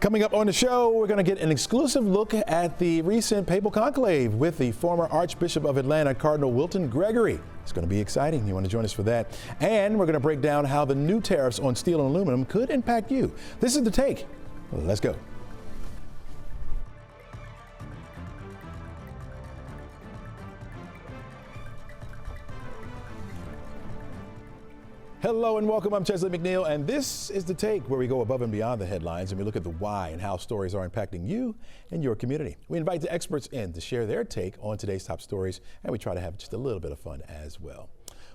Coming up on the show, we're going to get an exclusive look at the recent papal conclave with the former Archbishop of Atlanta, Cardinal Gregory. It's going to be exciting. You want to join us for that. And we're going to break down how the new tariffs on steel and aluminum could impact you. This is The Take. Let's go. Hello and welcome. I'm Chesley McNeil, and this is The Take, where we go above and beyond the headlines and we look at the why and how stories are impacting you and your community. We invite the experts in to share their take on today's top stories, and we try to have just a little bit of fun as well.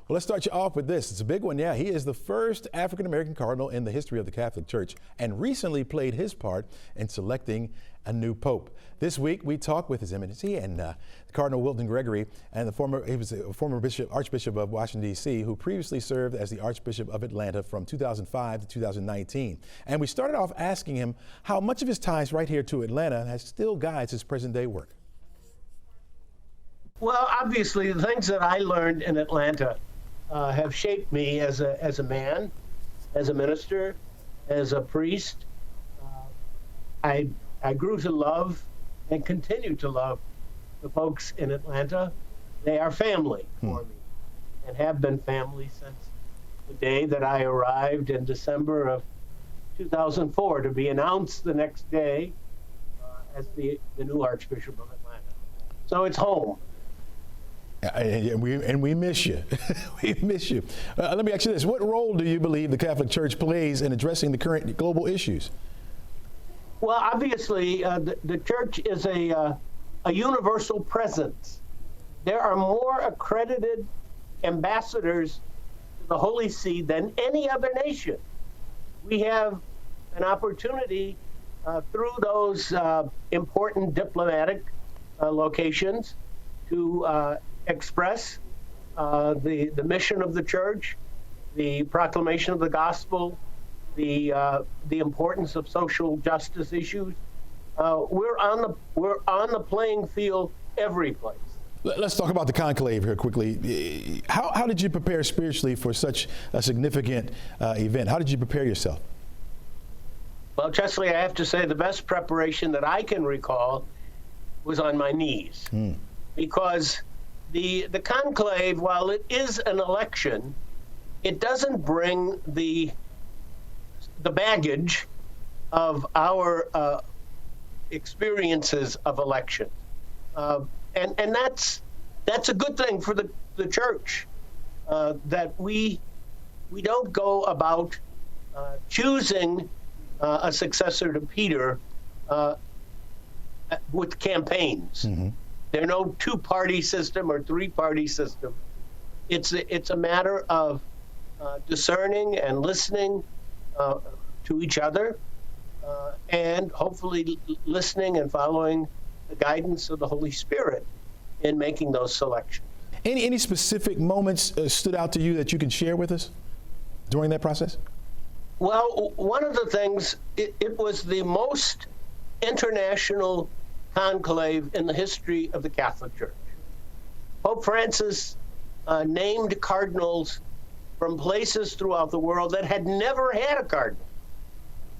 Well, let's start you off with this. It's a big one. Yeah, he is the first African-American cardinal in the history of the Catholic Church and recently played his part in selecting a new pope. This week, we talked with His Eminency and Cardinal Gregory, and he was a former Archbishop of Washington, D.C., who previously served as the Archbishop of Atlanta from 2005 to 2019. And we started off asking him how much of his ties right here to Atlanta has still guides his present-day work. Well, obviously, the things that I learned in Atlanta have shaped me as a man, as a minister, as a priest. I grew to love and continue to love the folks in Atlanta. They are family for me and have been family since the day that I arrived in December of 2004 to be announced the next day as the new Archbishop of Atlanta. So it's home. And we miss you. We miss you. Let me ask you this. What role do you believe the Catholic Church plays in addressing the current global issues? Well, obviously, the church is a universal presence. There are more accredited ambassadors to the Holy See than any other nation. We have an opportunity through those important diplomatic locations to express the mission of the church, the proclamation of the gospel, the importance of social justice issues. We're on the playing field every place. Let's talk about the conclave here quickly. How did you prepare spiritually for such a significant event? How did you prepare yourself? Well, Chesley, I have to say the best preparation that I can recall was on my knees, because the conclave, while it is an election, it doesn't bring the baggage of our experiences of election, and that's a good thing for the church, that we don't go about choosing a successor to Peter with campaigns. There are no two-party system or three-party system. It's a matter of discerning and listening to each other, and hopefully listening and following the guidance of the Holy Spirit in making those selections. Any specific moments stood out to you that you can share with us during that process? Well, one of the things, it was the most international conclave in the history of the Catholic Church. Pope Francis named cardinals from places throughout the world that had never had a cardinal.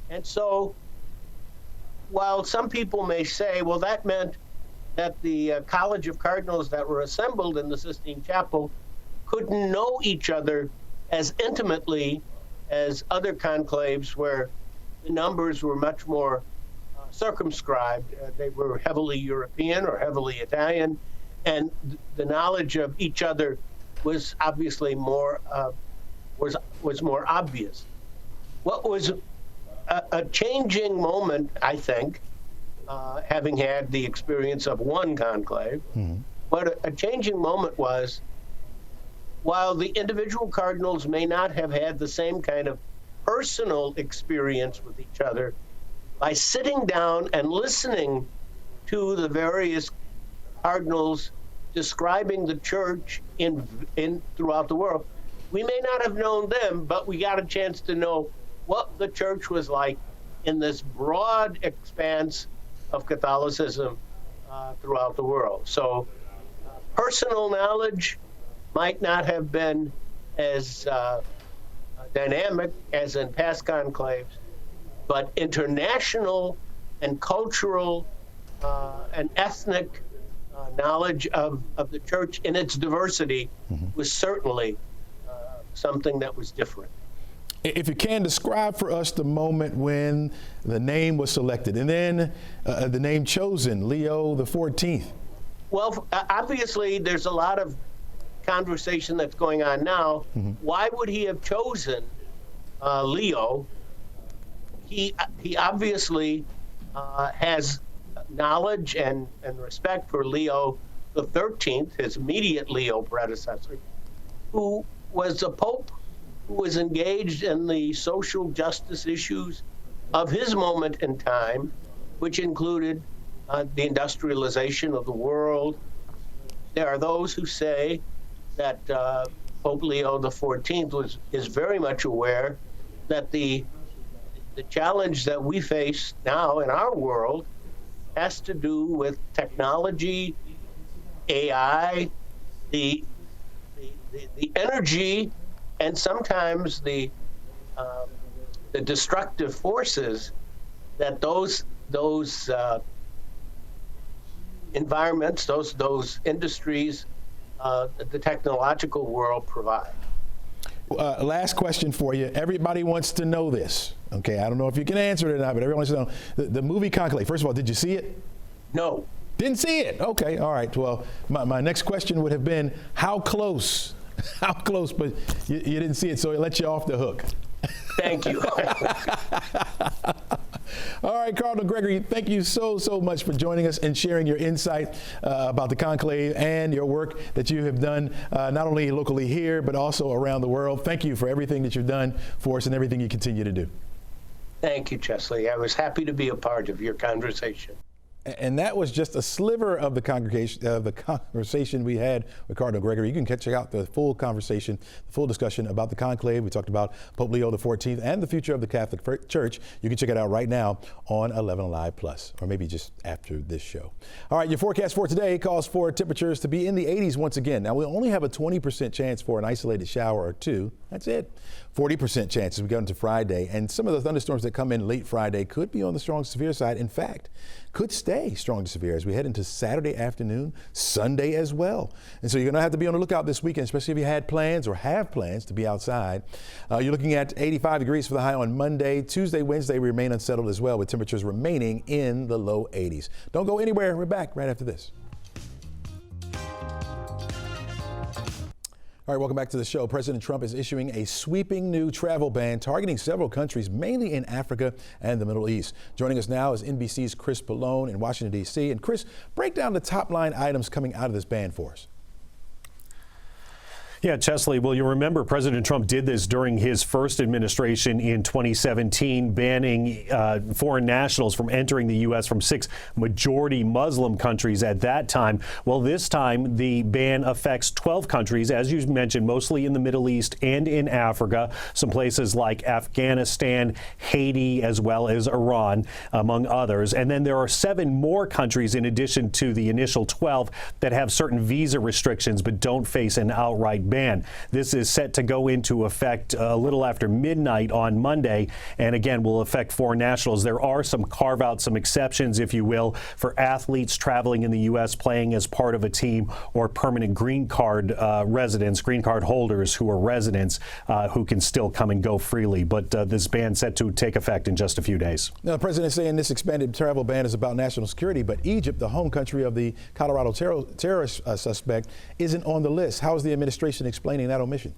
And so, while some people may say, well, that meant that the College of Cardinals that were assembled in the Sistine Chapel couldn't know each other as intimately as other conclaves where the numbers were much more circumscribed. They were heavily European or heavily Italian, and the knowledge of each other was obviously more was more obvious. What was a changing moment, I think, having had the experience of one conclave, what a changing moment was, while the individual cardinals may not have had the same kind of personal experience with each other, by sitting down and listening to the various cardinals describing the church in throughout the world, we may not have known them, but we got a chance to know what the church was like in this broad expanse of Catholicism throughout the world. So personal knowledge might not have been as dynamic as in past conclaves, but international and cultural and ethnic knowledge of the church in its diversity was certainly something that was different. If you can, describe for us the moment when the name was selected and then the name chosen, Leo the 14th. Well, obviously, there's a lot of conversation that's going on now. Why would he have chosen Leo? He obviously has knowledge and respect for Leo the 13th, his immediate Leo predecessor, who was a pope who was engaged in the social justice issues of his moment in time, which included the industrialization of the world. There are those who say that Pope Leo the 14th is very much aware that the challenge that we face now in our world has to do with technology, AI, the energy, and sometimes the destructive forces that those environments, those industries, the technological world provide. Last question for you. Everybody wants to know this. Okay, I don't know if you can answer it or not, but everyone wants to know. The movie Conclave, first of all, did you see it? No. Didn't see it. Okay, all right. Well, my next question would have been, how close? How close? But you didn't see it, so it let you off the hook. Thank you. All right, Cardinal Gregory, thank you so much for joining us and sharing your insight about the conclave and your work that you have done, not only locally here, but also around the world. Thank you for everything that you've done for us and everything you continue to do. Thank you, Chesley. I was happy to be a part of your conversation. And that was just a sliver of the conversation we had with Cardinal Gregory. You can check out the full conversation, the full discussion about the conclave. We talked about Pope Leo the 14th and the future of the Catholic Church. You can check it out right now on 11Alive Plus, or maybe just after this show. All right, your forecast for today calls for temperatures to be in the 80s once again. Now, we only have a 20% chance for an isolated shower or two. That's it. 40% chance as we go into Friday. And some of the thunderstorms that come in late Friday could be on the strong to severe side. In fact, could stay strong to severe as we head into Saturday afternoon, Sunday as well. And so you're going to have to be on the lookout this weekend, especially if you had plans or have plans to be outside. You're looking at 85 degrees for the high on Monday. Tuesday, Wednesday remain unsettled as well, with temperatures remaining in the low 80s. Don't go anywhere. We're back right after this. All right, welcome back to the show. President Trump is issuing a sweeping new travel ban targeting several countries, mainly in Africa and the Middle East. Joining us now is NBC's Chris Pallone in Washington, D.C. And Chris, break down the top line items coming out of this ban for us. Yeah, Chesley, well, you remember President Trump did this during his first administration in 2017, banning foreign nationals from entering the U.S. from 6 majority Muslim countries at that time. Well, this time the ban affects 12 countries, as you mentioned, mostly in the Middle East and in Africa, some places like Afghanistan, Haiti, as well as Iran, among others. And then there are 7 more countries in addition to the initial 12 that have certain visa restrictions but don't face an outright ban. This is set to go into effect a little after midnight on Monday, and again will affect foreign nationals. There are some carve-outs, some exceptions, if you will, for athletes traveling in the U.S. playing as part of a team, or permanent green card residents, green card holders who are residents who can still come and go freely. But this ban set to take effect in just a few days. Now, the president is saying this expanded travel ban is about national security, but Egypt, the home country of the Colorado terrorist suspect, isn't on the list. How is the administration explaining that omission?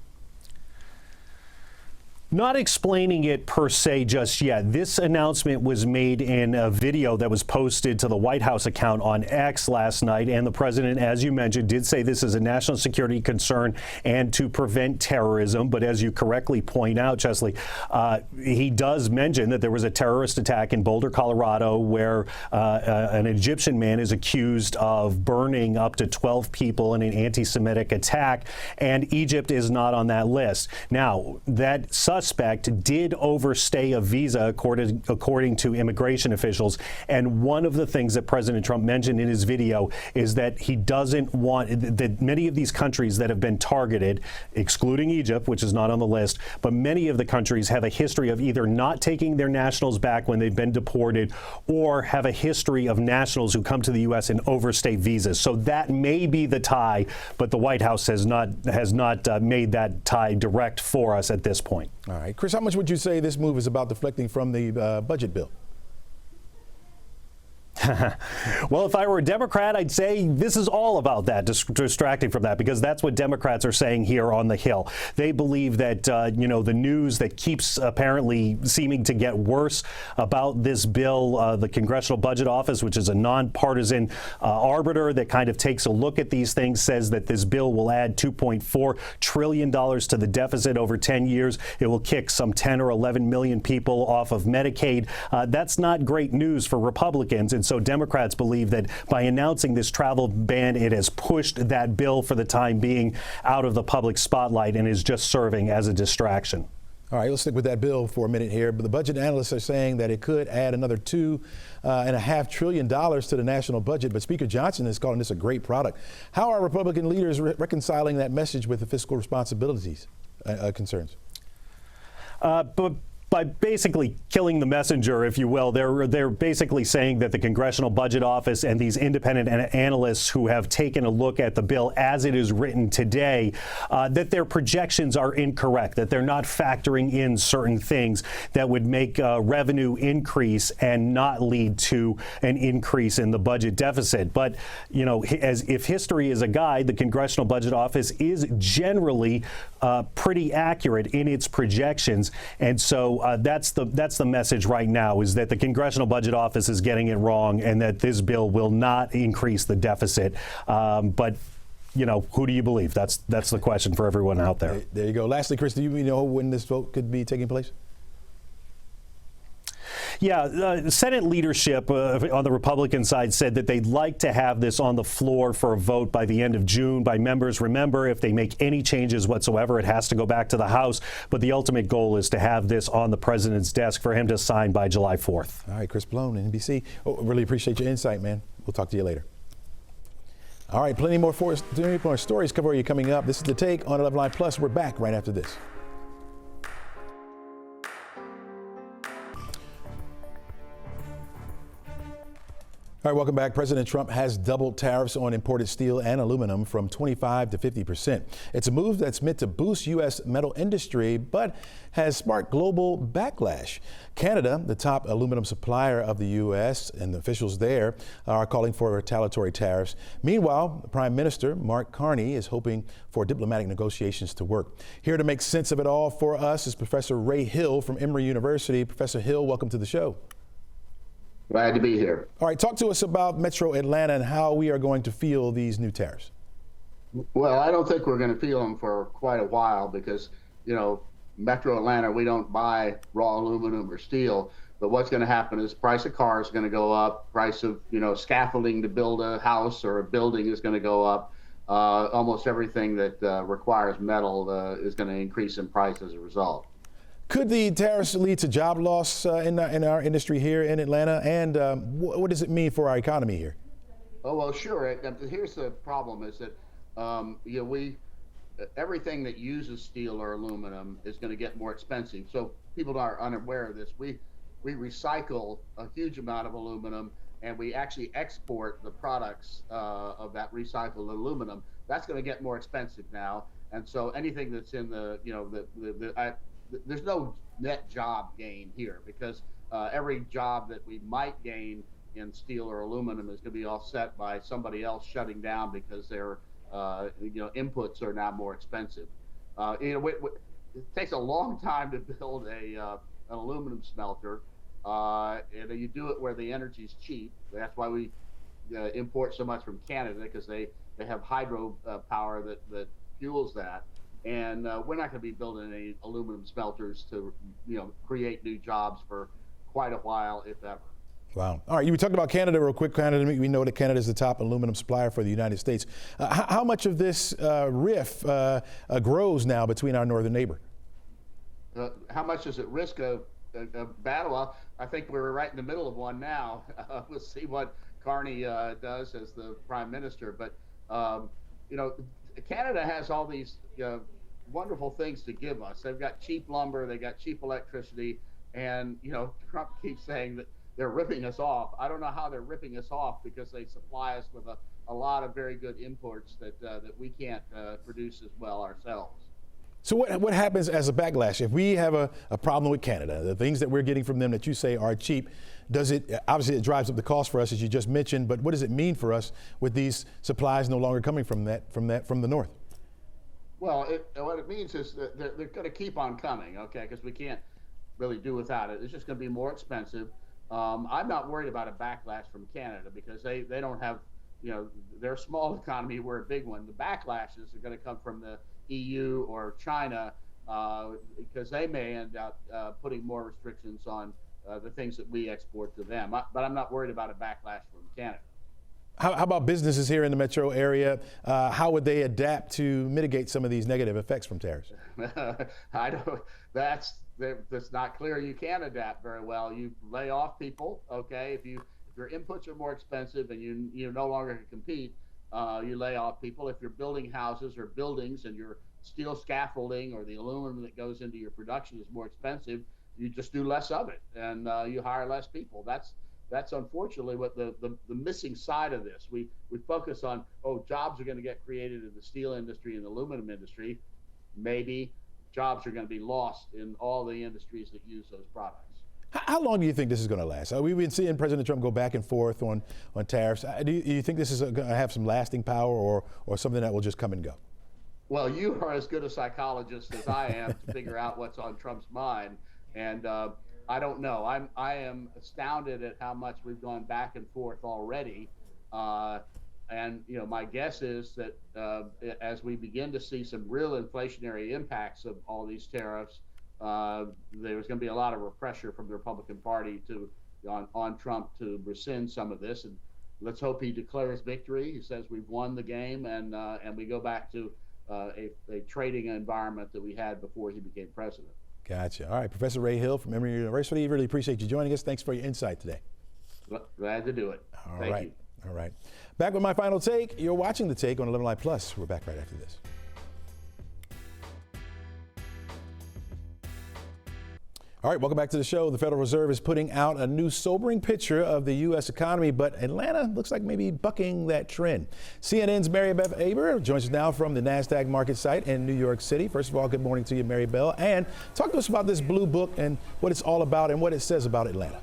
Not explaining it per se just yet. This announcement was made in a video that was posted to the White House account on X last night, and the president, as you mentioned, did say this is a national security concern and to prevent terrorism. But as you correctly point out, Chesley, he does mention that there was a terrorist attack in Boulder, Colorado, where an Egyptian man is accused of burning up to 12 people in an anti-Semitic attack, and Egypt is not on that list. Now, that suspect did overstay a visa, according to immigration officials. And one of the things that President Trump mentioned in his video is that he doesn't want that many of these countries that have been targeted, excluding Egypt, which is not on the list, but many of the countries have a history of either not taking their nationals back when they've been deported or have a history of nationals who come to the U.S. and overstay visas. So that may be the tie, but the White House has not made that tie direct for us at this point. All right. Chris, how much would you say this move is about deflecting from the budget bill? Well, if I were a Democrat, I'd say this is all about that, distracting from that, because that's what Democrats are saying here on the Hill. They believe that, the news that keeps apparently seeming to get worse about this bill, the Congressional Budget Office, which is a nonpartisan arbiter that kind of takes a look at these things, says that this bill will add $2.4 trillion to the deficit over 10 years. It will kick some 10 or 11 million people off of Medicaid. That's not great news for Republicans. And so Democrats believe that by announcing this travel ban, it has pushed that bill for the time being out of the public spotlight and is just serving as a distraction. All right, let's stick with that bill for a minute here. But the budget analysts are saying that it could add another $2.5 trillion to the national budget. But Speaker Johnson is calling this a great product. How are Republican leaders reconciling that message with the fiscal responsibilities concerns? By basically killing the messenger, if you will. They're basically saying that the Congressional Budget Office and these independent analysts who have taken a look at the bill as it is written today, that their projections are incorrect, that they're not factoring in certain things that would make revenue increase and not lead to an increase in the budget deficit. But, as if history is a guide, the Congressional Budget Office is generally pretty accurate in its projections. And so that's the message right now, is that the Congressional Budget Office is getting it wrong and that this bill will not increase the deficit. But who do you believe? That's the question for everyone out there. There you go. Lastly, Chris, do you know when this vote could be taking place? Yeah, Senate leadership on the Republican side said that they'd like to have this on the floor for a vote by the end of June by members. Remember, if they make any changes whatsoever, it has to go back to the House. But the ultimate goal is to have this on the president's desk for him to sign by July 4th. All right, Chris Blown, NBC. Really appreciate your insight, man. We'll talk to you later. All right, plenty more stories cover you coming up. This is The Take on 11Alive Plus. We're back right after this. All right, welcome back. President Trump has doubled tariffs on imported steel and aluminum from 25% to 50%. It's a move that's meant to boost U.S. metal industry, but has sparked global backlash. Canada, the top aluminum supplier of the U.S., and the officials there are calling for retaliatory tariffs. Meanwhile, Prime Minister Mark Carney is hoping for diplomatic negotiations to work. Here to make sense of it all for us is Professor Ray Hill from Emory University. Professor Hill, welcome to the show. Glad to be here. All right, talk to us about Metro Atlanta and how we are going to feel these new tariffs. Well, I don't think we're going to feel them for quite a while because, Metro Atlanta, we don't buy raw aluminum or steel. But what's going to happen is price of cars is going to go up, price of, scaffolding to build a house or a building is going to go up. Almost everything that requires metal is going to increase in price as a result. Could the tariffs lead to job loss in our industry here in Atlanta? And what does it mean for our economy here? Oh, well, sure. Here's the problem is that, everything that uses steel or aluminum is going to get more expensive. So people are unaware of this. We recycle a huge amount of aluminum and we actually export the products of that recycled aluminum. That's going to get more expensive now. And so anything that's in there's no net job gain here because every job that we might gain in steel or aluminum is going to be offset by somebody else shutting down because their inputs are now more expensive. It takes a long time to build an aluminum smelter, and you do it where the energy's cheap. That's why we import so much from Canada because they have hydro power that fuels that. And we're not going to be building any aluminum smelters to, create new jobs for quite a while, if ever. Wow. All right. You talked about Canada real quick. Canada, we know that Canada is the top aluminum supplier for the United States. How much of this rift grows now between our northern neighbor? how much does it risk a battle? Well, I think we're right in the middle of one now. We'll see what Carney does as the prime minister. But, Canada has all these wonderful things to give us. They've got cheap lumber, they got cheap electricity, and, Trump keeps saying that they're ripping us off. I don't know how they're ripping us off, because they supply us with a lot of very good imports that we can't produce as well ourselves. So what happens as a backlash? If we have a problem with Canada, the things that we're getting from them that you say are cheap, obviously it drives up the cost for us, as you just mentioned, but what does it mean for us with these supplies no longer coming from the north? Well, what it means is that they're going to keep on coming, okay, because we can't really do without it. It's just going to be more expensive. I'm not worried about a backlash from Canada, because they don't have, they're a small economy, we're a big one. The backlashes are going to come from the EU or China, because they may end up putting more restrictions on the things that we export to them. But I'm not worried about a backlash from Canada. How about businesses here in the metro area? How would they adapt to mitigate some of these negative effects from tariffs? That's not clear. You can adapt very well. You lay off people, okay? If your inputs are more expensive and you no longer can compete, you lay off people. If you're building houses or buildings and your steel scaffolding or the aluminum that goes into your production is more expensive, you just do less of it, and you hire less people. That's unfortunately what the missing side of this. We focus on, jobs are going to get created in the steel industry and the aluminum industry. Maybe jobs are going to be lost in all the industries that use those products. How long do you think this is going to last? We've been seeing President Trump go back and forth on tariffs. Do you think this is going to have some lasting power, or something that will just come and go? Well, you are as good a psychologist as I am to figure out what's on Trump's mind, and I don't know. I am astounded at how much we've gone back and forth already, and my guess is that as we begin to see some real inflationary impacts of all these tariffs, there's going to be a lot of pressure from the Republican Party on Trump to rescind some of this, and let's hope he declares victory. He says we've won the game, and we go back to a trading environment that we had before he became president. Gotcha. All right, Professor Ray Hill from Emory University. Really appreciate you joining us. Thanks for your insight today. Glad to do it. Thank you. All right. Back with my final take. You're watching The Take on 11Alive Plus. We're back right after this. All right, welcome back to the show. The Federal Reserve is putting out a new sobering picture of the U.S. economy, but Atlanta looks like maybe bucking that trend. CNN's Mary Beth Aber joins us now from the NASDAQ market site in New York City. First of all, good morning to you, Mary Bell, and talk to us about this blue book and what it's all about and what it says about Atlanta.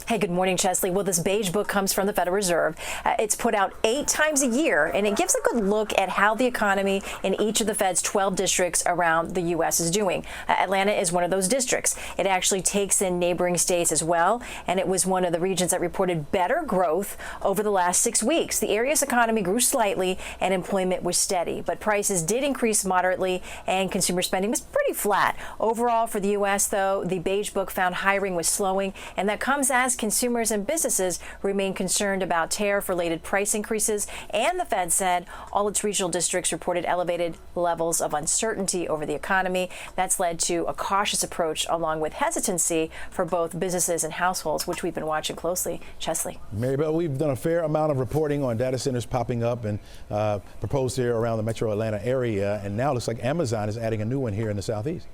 Hey, good morning, Chesley. Well, this beige book comes from the Federal Reserve. It's put out 8 times a year, and it gives a good look at how the economy in each of the Fed's 12 districts around the U.S. is doing. Atlanta is one of those districts. It actually takes in neighboring states as well, and it was one of the regions that reported better growth over the last 6 weeks. The area's economy grew slightly, and employment was steady, but prices did increase moderately, and consumer spending was pretty flat. Overall, for the U.S., though, the beige book found hiring was slowing, and that comes as consumers and businesses remain concerned about tariff-related price increases, and the Fed said all its regional districts reported elevated levels of uncertainty over the economy. That's led to a cautious approach along with hesitancy for both businesses and households, which we've been watching closely. Chesley. Mary Bell, we've done a fair amount of reporting on data centers popping up and proposed here around the metro Atlanta area, and now it looks like Amazon is adding a new one here in the Southeast.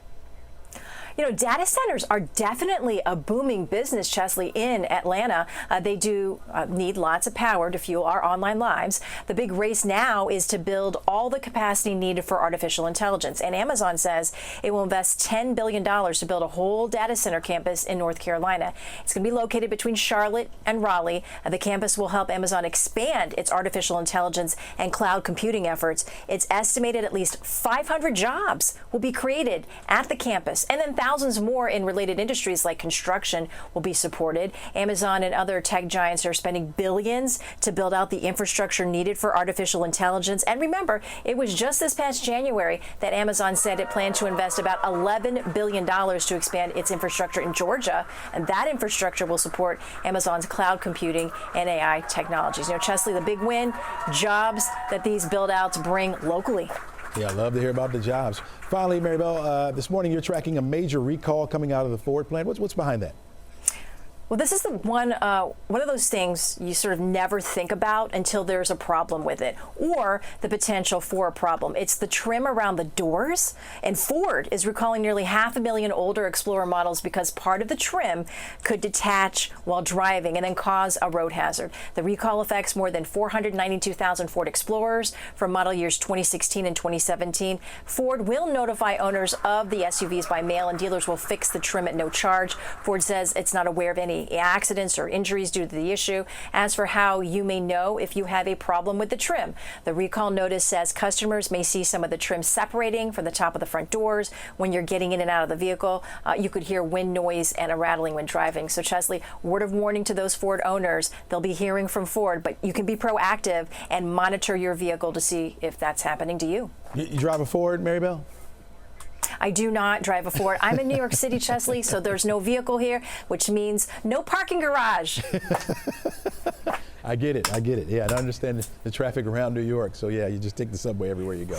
Data centers are definitely a booming business, Chesley, in Atlanta. They do need lots of power to fuel our online lives. The big race now is to build all the capacity needed for artificial intelligence. And Amazon says it will invest $10 billion to build a whole data center campus in North Carolina. It's going to be located between Charlotte and Raleigh. The campus will help Amazon expand its artificial intelligence and cloud computing efforts. It's estimated at least 500 jobs will be created at the campus, and then thousands more in related industries like construction will be supported. Amazon and other tech giants are spending billions to build out the infrastructure needed for artificial intelligence. And remember, it was just this past January that Amazon said it planned to invest about $11 billion to expand its infrastructure in Georgia. And that infrastructure will support Amazon's cloud computing and AI technologies. Chesley, the big win, jobs that these build outs bring locally. Yeah, I love to hear about the jobs. Finally, Maribel, this morning you're tracking a major recall coming out of the Ford plant. What's behind that? Well, this is the one of those things you sort of never think about until there's a problem with it or the potential for a problem. It's the trim around the doors, and Ford is recalling nearly 500,000 older Explorer models because part of the trim could detach while driving and then cause a road hazard. The recall affects more than 492,000 Ford Explorers from model years 2016 and 2017. Ford will notify owners of the SUVs by mail, and dealers will fix the trim at no charge. Ford says it's not aware of any accidents or injuries due to the issue. As for how you may know if you have a problem with the trim, the recall notice says customers may see some of the trim separating from the top of the front doors when you're getting in and out of the vehicle. You could hear wind noise and a rattling when driving. So Chesley, word of warning to those Ford owners, they'll be hearing from Ford, but you can be proactive and monitor your vehicle to see if that's happening to you. You drive a Ford, Maribel? I do not drive a Ford. I'm in New York City, Chesley, so there's no vehicle here, which means no parking garage. I get it. Yeah, I understand the traffic around New York. So yeah, you just take the subway everywhere you go.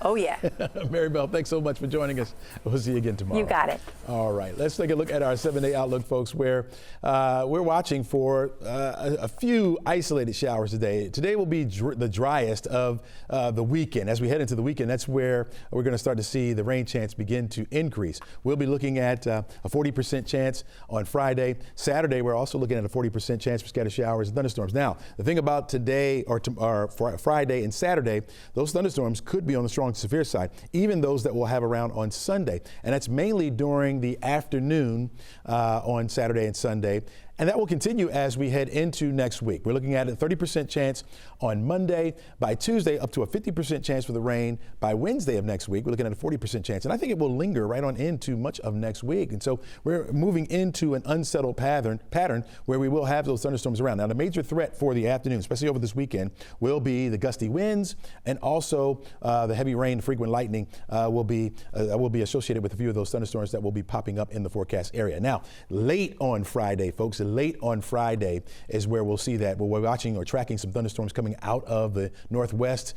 Oh, yeah. Maribel, thanks so much for joining us. We'll see you again tomorrow. You got it. All right. Let's take a look at our 7-day outlook, folks, where we're watching for a few isolated showers today. Today will be the driest of the weekend. As we head into the weekend, that's where we're going to start to see the rain chance begin to increase. We'll be looking at a 40% chance on Friday. Saturday, we're also looking at a 40% chance for scattered showers and thunderstorms. Now, the thing about today or Friday and Saturday, those thunderstorms could be on the strong to severe side, even those that we'll have around on Sunday. And that's mainly during the afternoon on Saturday and Sunday. And that will continue as we head into next week. We're looking at a 30% chance on Monday. By Tuesday, up to a 50% chance for the rain. By Wednesday of next week, we're looking at a 40% chance. And I think it will linger right on into much of next week. And so we're moving into an unsettled pattern where we will have those thunderstorms around. Now, the major threat for the afternoon, especially over this weekend, will be the gusty winds and also the heavy rain, frequent lightning will be associated with a few of those thunderstorms that will be popping up in the forecast area. Now, late on Friday, folks, late on Friday is where we'll see that. We're watching or tracking some thunderstorms coming out of the northwest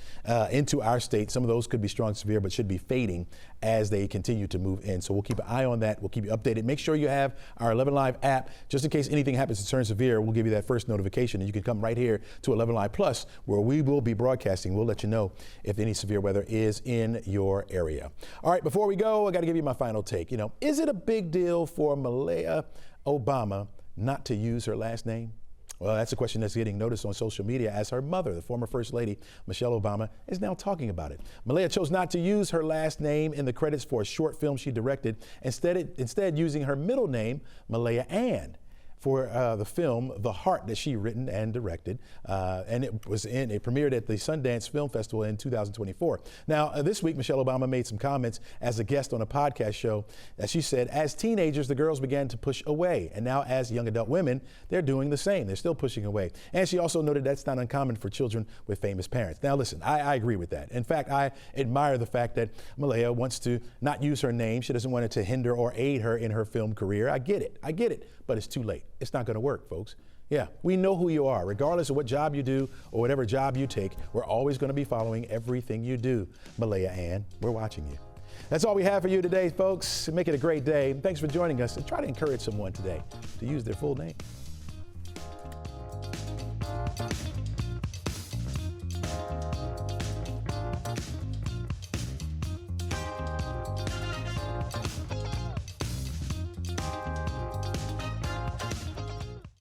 into our state. Some of those could be strong, severe, but should be fading as they continue to move in. So we'll keep an eye on that. We'll keep you updated. Make sure you have our 11Alive app, just in case anything happens to turn severe. We'll give you that first notification, and you can come right here to 11Alive Plus, where we will be broadcasting. We'll let you know if any severe weather is in your area. All right, before we go, I got to give you my final take. Is it a big deal for Malaya Obama not to use her last name? Well, that's a question that's getting noticed on social media as her mother, the former First Lady, Michelle Obama, is now talking about it. Malaya chose not to use her last name in the credits for a short film she directed, instead using her middle name, Malaya Ann, for the film The Heart that she written and directed, and it premiered at the Sundance Film Festival in 2024. Now, this week, Michelle Obama made some comments as a guest on a podcast show. As she said, as teenagers, the girls began to push away, and now as young adult women, they're doing the same. They're still pushing away. And she also noted that's not uncommon for children with famous parents. Now, listen, I agree with that. In fact, I admire the fact that Malaya wants to not use her name. She doesn't want it to hinder or aid her in her film career. I get it, but it's too late. It's not going to work, folks. Yeah, we know who you are. Regardless of what job you do or whatever job you take, we're always going to be following everything you do. Malaya Ann, we're watching you. That's all we have for you today, folks. Make it a great day. Thanks for joining us, and try to encourage someone today to use their full name.